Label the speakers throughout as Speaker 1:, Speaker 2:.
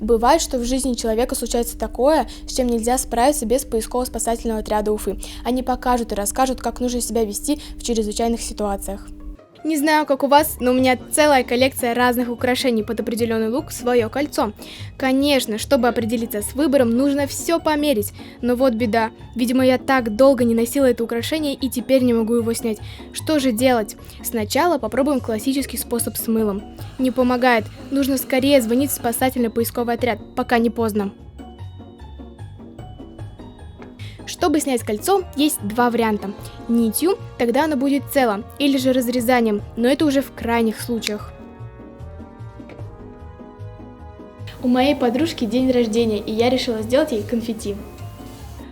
Speaker 1: Бывает, что в жизни человека случается такое, с чем нельзя справиться без поисково-спасательного отряда Уфы. Они покажут и расскажут, как нужно себя вести в чрезвычайных ситуациях. Не знаю, как у вас, но у меня целая коллекция разных украшений под определенный лук в свое кольцо. Конечно, чтобы определиться с выбором, нужно все померить. Но вот беда. Видимо, я так долго не носила это украшение и теперь не могу его снять. Что же делать? Сначала попробуем классический способ с мылом. Не помогает. Нужно скорее звонить в спасательно-поисковый отряд, пока не поздно. Чтобы снять кольцо, есть два варианта. Нитью, тогда оно будет цело, или же разрезанием, но это уже в крайних случаях. У моей подружки день рождения, и я решила сделать ей конфетти.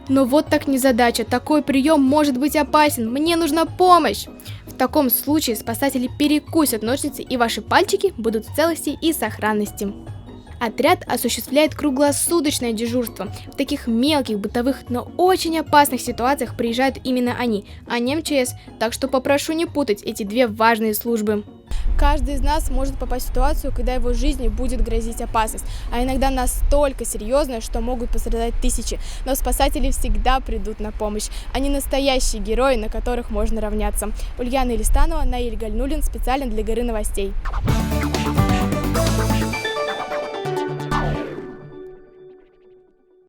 Speaker 1: Но вот так незадача, такой прием может быть опасен, мне нужна помощь! В таком случае спасатели перекусят ножницы, и ваши пальчики будут в целости и сохранности. Отряд осуществляет круглосуточное дежурство. В таких мелких, бытовых, но очень опасных ситуациях приезжают именно они, а не МЧС, так что попрошу не путать эти две важные службы. Каждый из нас может попасть в ситуацию, когда его жизни будет грозить опасность, а иногда настолько серьезная, что могут пострадать тысячи, но спасатели всегда придут на помощь. Они настоящие герои, на которых можно равняться. Ульяна Элистанова, Наиль Гальнуллин, специально для Горы новостей.